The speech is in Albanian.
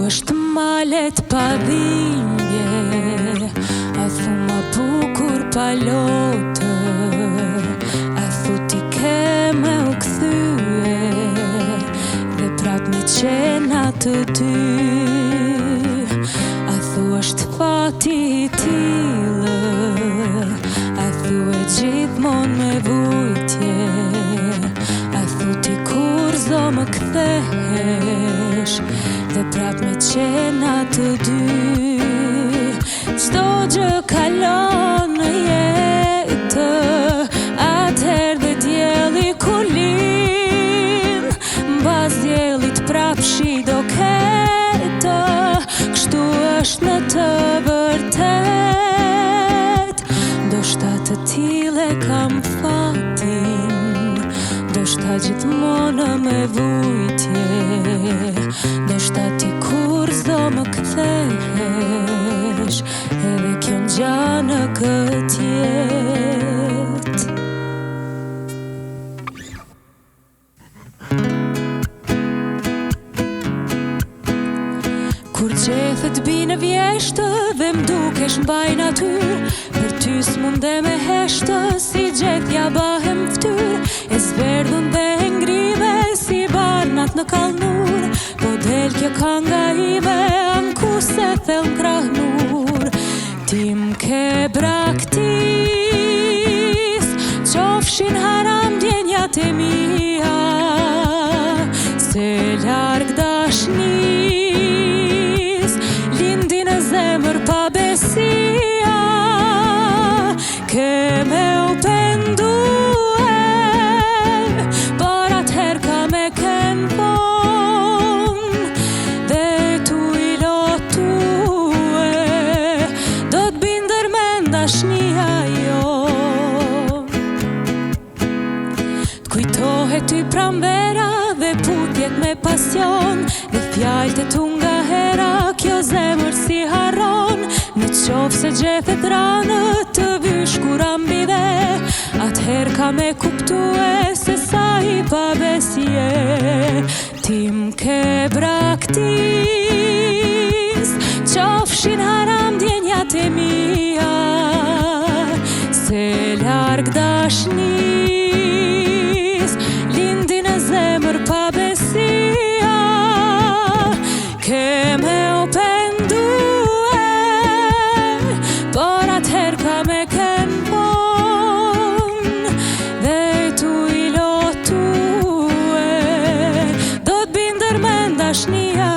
është malet pa dhimbje, a thu ma bukur pa lotër, a thu ti ke me u kthye, dhe prap mi qena të dy, a thu është fati i tillë, a thu e gjithmon me vujtje, a thu ti kur zo më kthehesh, dhe prap me qena të dy. Çdo gjë kalon në jetë, atëherë dhe dielli kur lind, mbas diellit prap shi do ketë, kështu është në të vërtet. Ndoshta të tillë kam fatin, ndoshta gjithmonë me vujtje, ndoshta ti kur zo më kthehesh, edhe kjo ngjanë këtë jetë. Kur gjethet bine vjeshtë dhe m'dukesh mbaj natyr, për ty s'munde me heshtë, si gjetja bahem ftyr, e zverdhun dhe e ngrive si barnat në kallnur, po del kjo kanga ime anku se thell krahunur. Ti m'ke braktis, qofshin haram djenjat e mia, se larg dashnis lindi në zemër pa besia, ke me u pendue, por atëherë ka me ken von, dhe tu i lotue, do t'binder me ndashnia jo. T'kujtohet ty pranvera dhe putjet me pasion, dhe fjallët e tu nga hera, kjo zemër si harron. Në qofë se gjethet ranë të vysh kur ambide, atëherë ka me kuptue se sa i pabesje. Ti m'ke braktis, qofshin haram djenjat e mia, se larg dashnis lindi në zemër pa besia, ke me u pendue, por atëherë ka me ken von, dhe tu i lotue, do t'binder me ndashnia